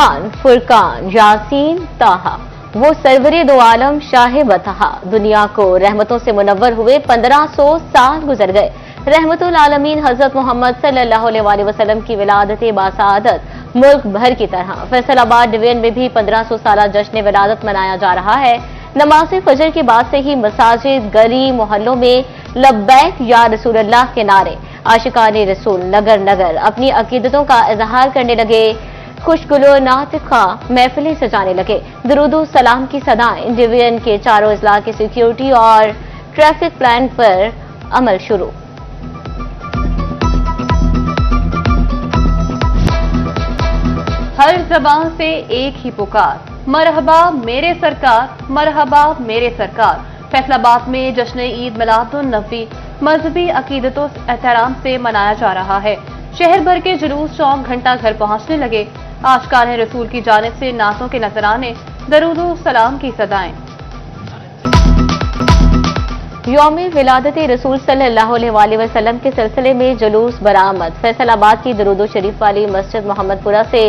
कुरान, फुरकान, यासीन, ताहा, वो सरवरे दो आलम शाह बतहा दुनिया को रहमतों से मुनव्वर हुए 1500 साल गुजर गए। रहमतुल आलमीन हजरत मोहम्मद सल्लल्लाहु अलैहि वसल्लम की विलादत बासादत मुल्क भर की तरह फैसलाबाद डिवीजन में भी 1500 साला जश्न विलादत मनाया जा रहा है। नमाज फजर के बाद से ही मसाजिद, गली, मोहल्लों में लब्बैक या रसूलल्लाह के नारे, आशिकाने रसूल नगर नगर अपनी अकीदतों का इजहार करने लगे। खुशगुलो नातिका महफिलें सजाने लगे। दुरूदो सलाम की सदाएं। डिवीजन के चारों अजला की सिक्योरिटी और ट्रैफिक प्लान पर अमल शुरू। हर जबान से एक ही पुकार, मरहबा मेरे सरकार, मरहबा मेरे सरकार। फैसलाबाद में जश्न ईद मिलादुन नबी मजहबी अकीदतों एहतराम से मनाया जा रहा है। शहर भर के जुलूस चौक घंटा घर पहुंचने लगे। आशिकाने रसूल की जानिब से नातों के नजराने, दरूदो सलाम की सदाएं। यौम विलादत रसूल सल्लल्लाहु अलैहि वसल्लम के सिलसिले में जुलूस बरामद। फैसलाबाद की दरूद शरीफ वाली मस्जिद मोहम्मदपुरा से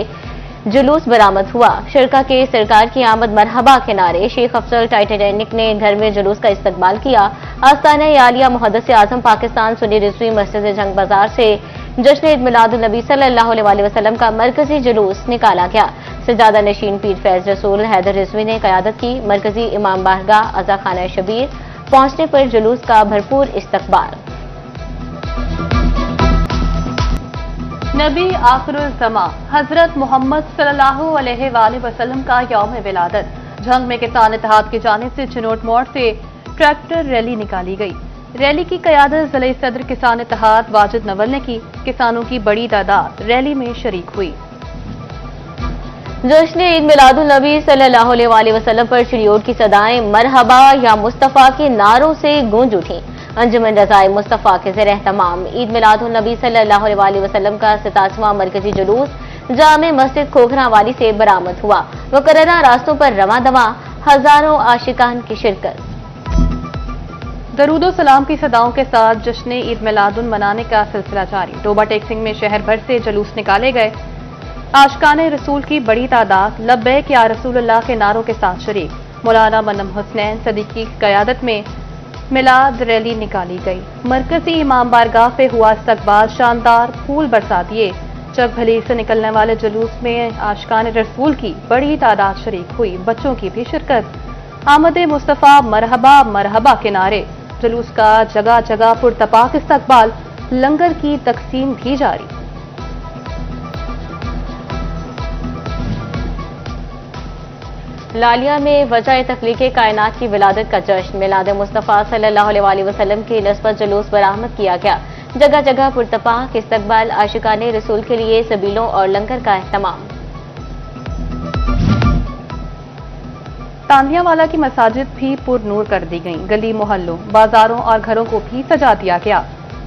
जुलूस बरामद हुआ। शिरका के सरकार की आमद मरहबा के नारे। शेख अफजल टाइटैनिक ने घर में जुलूस का इस्तकबाल किया। आस्ताना आलिया मुहद्दिस आजम पाकिस्तान सुन्नी रिजवी मस्जिद जंग बाजार से जश्न ईद मिलादुन नबी सल्लल्लाहु अलैहि वसल्लम का मरकजी जुलूस निकाला गया। सजादा नशीन पीर फैज रसूल हैदर रिजवी ने क़यादत की। मरकजी इमाम बारगाह अज़ा खाना शबीर पहुंचने पर जुलूस का भरपूर इस्तकबाल। नबी आखिरुल ज़मा हजरत मोहम्मद सल्लल्लाहु अलैहि वसल्लम का यौम विलादत। झंग में किसान इत्तेहाद की जानिब से चिनोट मोड़ से ट्रैक्टर रैली निकाली गई। रैली की क़यादत ज़िले सदर किसान इत्तेहाद वाजिद नवल ने की। किसानों की बड़ी तादाद रैली में शरीक हुई। जश्न ईद मिलादुन नबी सल्लल्लाहु अलैहि वसल्लम पर चिड़ियोट की सदाएं मरहबा या मुस्तफ़ा के नारों से गूंज उठी। अंजुमन रज़ाए मुस्तफ़ा के ज़ेर एहतमाम ईद मिलादुन नबी सल्लल्लाहु अलैहि वसल्लम का 87वां मरकजी जुलूस जामे मस्जिद खोखरा वाली से बरामद हुआ। मुकर्ररा रास्तों पर रवां दवा हजारों आशिकान की शिरकत। दरूदो सलाम की सदाओं के साथ जश्न ईद मिलादुन मनाने का सिलसिला जारी। टोबा टेक्सिंग में शहर भर से जुलूस निकाले गए। आशिकाने रसूल की बड़ी तादाद लब्बैक या रसूलुल्लाह के नारों के साथ शरीक। मौलाना मनम हुसनैन सदीकी की क़यादत में मिलाद रैली निकाली गई। मरकजी इमाम बारगाह से हुआ इस्तकबाल। शानदार फूल बरसा दिए। चकभली से निकलने वाले जुलूस में आशिकाने रसूल की बड़ी तादाद शरीक हुई। बच्चों की भी शिरकत। आमद मुस्तफ़ा मरहबा मरहबा के नारे। जुलूस का जगह जगह पुरतपाक इस्तकबाल। लंगर की तकसीम भी जारी। लालिया में वजह तख्लीक़ कायनात की विलादत का जश्न। मिलाद मुस्तफ़ा सल्लल्लाहु अलैहि वसल्लम की निस्बत जुलूस बरामद किया गया। जगह जगह पुरतपाक इस्तकबाल। आशिकाने रसूल के लिए सबीलों और लंगर का एहतमाम। तांदियावाला की मसाजिद भी पुरनूर कर दी गईं। गली मोहल्लों, बाजारों और घरों को भी सजा दिया गया।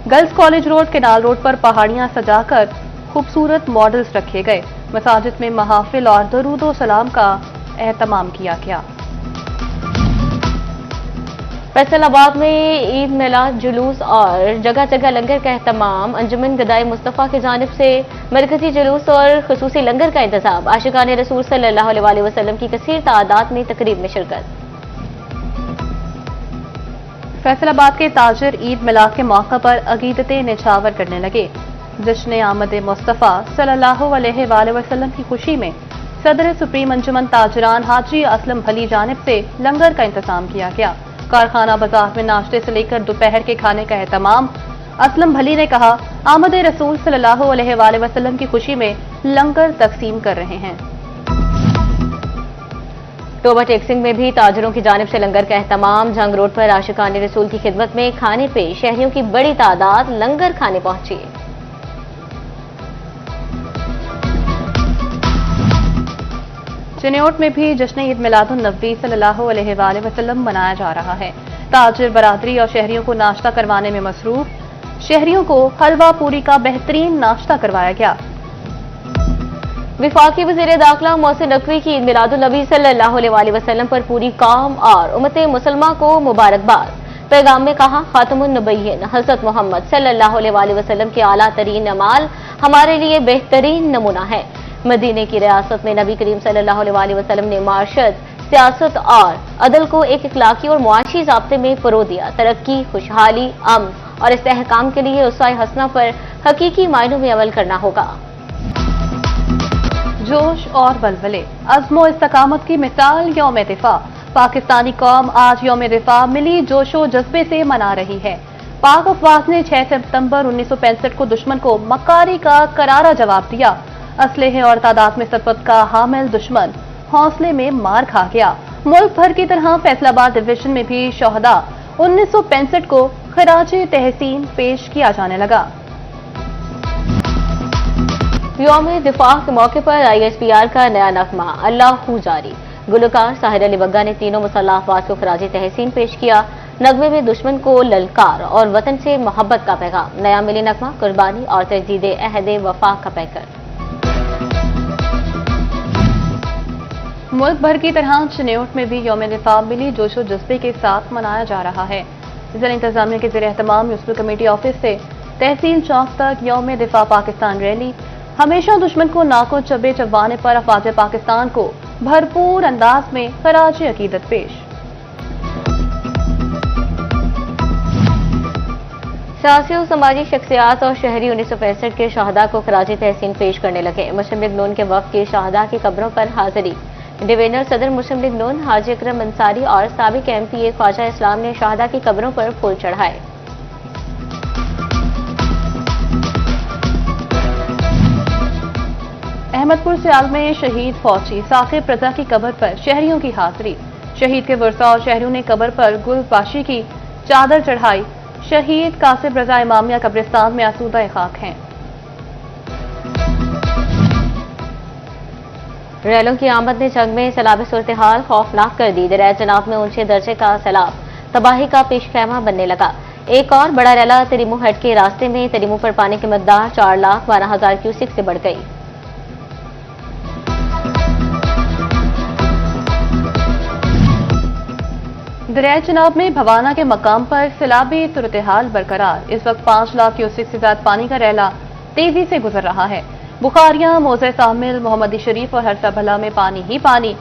Girls college road, canal road पर पहाड़ियां सजाकर खूबसूरत मॉडल्स रखे गए। मसाजिद में महाफिल और दरूदो सलाम का एहतमाम किया गया। फैसलाबाद में ईद मिलाद जुलूस और जगह जगह लंगर का एहतमाम। अंजुमन गदाए मुस्तफ़ा की जानिब से मरकजी जुलूस और खुसूसी लंगर का इंतजाम। आशिकाने रसूल सल्लल्लाहु अलैहि वसल्लम की कसीर तादाद में तकरीब में शिरकत। फैसलाबाद के ताजिर ईद मिलाद के मौके पर अकीदतें निछावर करने लगे। जश्न आमद मुस्तफ़ा सल्लल्लाहु अलैहि वसल्लम की खुशी में सदर सुप्रीम अंजुमन ताजरान हाजी असलम भली जानिब से लंगर का इंतजाम किया गया। कारखाना बाजार में नाश्ते से लेकर दोपहर के खाने का एहतमाम। असलम भली ने कहा, आमद रसूल सल्लल्लाहु अलैहि वसल्लम की खुशी में लंगर तकसीम कर रहे हैं। टोबा टेक्सिंग में भी ताजरों की जानिब से लंगर का एहतमाम। जंग रोड पर आशिकाने रसूल की खिदमत में खाने पे शहरियों की बड़ी तादाद लंगर खाने पहुंची। चिन्योट में भी जश्न ईद मिलादुन नबी सल्लल्लाहु अलैहि वसल्लम मनाया जा रहा है। ताजिर बरादरी और शहरियों को नाश्ता करवाने में मसरूफ। शहरियों को हलवा पूरी का बेहतरीन नाश्ता करवाया गया। वफाकी वज़ीर दाखिला मोहसिन नकवी की ईद मिलादुन नबी सल्लल्लाहु अलैहि वसल्लम पर पूरी कौम और उम्मत मुसलमा को मुबारकबाद। पैगाम में कहा, खातमुन नबीय्यीन हज़रत मोहम्मद सल्लल्लाहु अलैहि वसल्लम के आला तरीन अमाल हमारे लिए बेहतरीन नमूना है। मदीने की रियासत में नबी करीम सल्लल्लाहु अलैहि वसल्लम ने मार्शत, सियासत और अदल को एक इखलाकी और मुआशी ज़ाब्ते में फ़रोग़ दिया। तरक्की, खुशहाली, अमन और इस्तेहकाम के लिए उसवा हसना पर हकीकी मायनों में अमल करना होगा। जोश और वलवले, अज़्म इस्तकामत की मिसाल यौम दिफा। पाकिस्तानी कौम आज यौम दिफा मिली जोशो जज्बे से मना रही है। पाक अफवाज ने 6 सितंबर 1965 को दुश्मन को मकारी का करारा जवाब दिया। असलहे और तादाद में सरपत का हामिल दुश्मन हौसले में मार खा गया। मुल्क भर की तरह फैसलाबाद डिवीजन में भी शोहदा 1965 को खराजे तहसीन पेश किया जाने लगा। यौम दिफा के मौके पर ISPR का नया नगमा अल्लाहू जारी। गुलकार साहिर अली बग्गा ने तीनों मुसल्लह अफवाज को खराजे तहसीन पेश किया। नगमे में दुश्मन को ललकार और वतन से मोहब्बत का पैगाम। नया मिली नगमा कुर्बानी और तजदीद अहद वफा का पैकर। मुल्क भर की तरह चिन्योट में भी यौम दिफा मिली जोशो जज्बे के साथ मनाया जा रहा है। जिला इंतजामिया के ज़ेर एहतमाम म्यूनिसिपल कमेटी ऑफिस से तहसील चौक तक यौम दिफा पाकिस्तान रैली। हमेशा दुश्मन को नाको चबे चबाने पर अफवाज पाकिस्तान को भरपूर अंदाज में खराज अकीदत पेश। सियासी और समाजी शख्सियात और शहरी 1965 के शहदा को खराज तहसीन पेश करने लगे। मुस्लिम लीग नून के वफ्द की शहदा की कब्रों पर हाजिरी। डिवीजनल सदर मुस्लिम लीग नून हाजी अकरम अंसारी और साबिक MPA ख्वाजा इस्लाम ने शहदा की कब्रों पर फूल चढ़ाए। अहमदपुर सियाल में शहीद फौजी साकिब रजा की कब्र पर शहरियों की हाजिरी। शहीद के वर्सा और शहरियों ने कब्र पर गुल पाशी की चादर चढ़ाई। शहीद कासिब रजा इमामिया कब्रिस्तान में आसूदा खाक हैं। रैलों की आमद ने जंग में सैलाब सूरत हाल खौफनाक कर दी। दरिया जनाब में ऊंचे दर्जे का सैलाब तबाही का पेश खैमा बनने लगा। एक और बड़ा रैला तरीमू हेड के रास्ते में तरीमू पर पानी की मकदार 4,12,000 क्यूसिक से बढ़ गई। दरिया चनाब में भवाना के मकाम पर सैलाबी सूरत हाल बरकरार। इस वक्त 5 लाख क्यूसिक से ज्यादा पानी का रैला तेजी से गुजर रहा है। बुखारियां, मौज़े शामिल, मोहम्मदी शरीफ और हरसा भला में पानी ही पानी।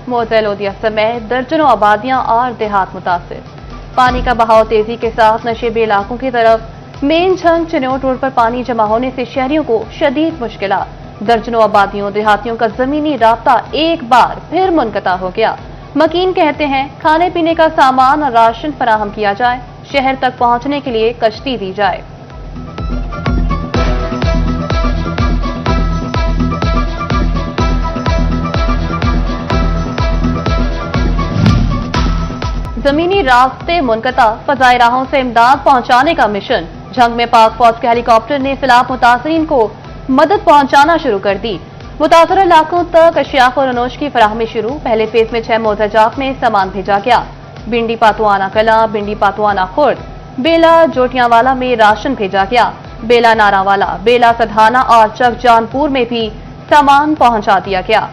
मौज़े लोदिया समेत दर्जनों आबादियां और देहात मुतासिर। पानी का बहाव तेजी के साथ नशेबी इलाकों की तरफ। मेन झंग चिन्योट रोड पर पानी जमा होने से शहरियों को शदीद मुश्किलात। दर्जनों आबादियों देहातियों का जमीनी राब्ता एक बार फिर मुनक़ता हो गया। मकीन कहते हैं खाने पीने का सामान और राशन फराहम किया जाए। शहर तक पहुंचने के लिए कश्ती दी जाए। जमीनी रास्ते मुनक़ता, फज़ाई राहों से इमदाद पहुंचाने का मिशन। जंग में पाक फौज के हेलीकॉप्टर ने सैलाब मुतासरीन को मदद पहुंचाना शुरू कर दी। मुतासर इलाकों तक अशिया और अनोश की फराहमी शुरू। पहले फेज में 6 मोज़ाजात में सामान भेजा गया। बिंडी पातुआना कला, बिंडी पातुआना खुर्द, बेला जोटियावाला में राशन भेजा गया। बेला नारावाला, बेला सधाना और चक जानपुर में भी सामान पहुंचा दिया गया।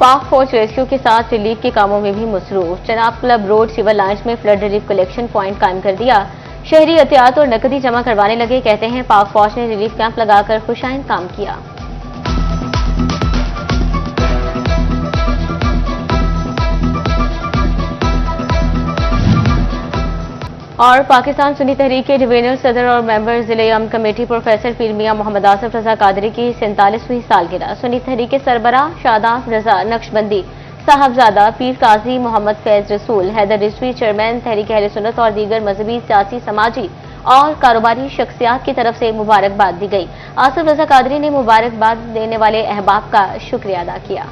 पाक फौज रेस्क्यू के साथ रिलीफ के कामों में भी मसरूफ। Chenab club road civil lines में फ्लड रिलीफ कलेक्शन पॉइंट कायम कर दिया। शहरी एहतियात और नकदी जमा करवाने लगे। कहते हैं पाक फौज ने रिलीफ कैंप लगाकर खुशाइन काम किया। और पाकिस्तान सुन्नी तहरीक के डिवीजनल सदर और मेंबर जिले अमन कमेटी प्रोफेसर पीर मियां मोहम्मद आसिफ रजा कादरी की 47वीं सालगिरह। सुन्नी तहरीक के सरबराह शादाब रजा नक्शबंदी, साहबजादा पीर काजी मोहम्मद फैज रसूल, हैदर रिजवी चेयरमैन तहरीक अहले सुन्नत और दीगर मजहबी, सियासी, समाजी और कारोबारी शख्सियात की तरफ से मुबारकबाद दी गई। आसिफ रजा कादरी ने मुबारकबाद देने वाले अहबाब का शुक्रिया अदा किया।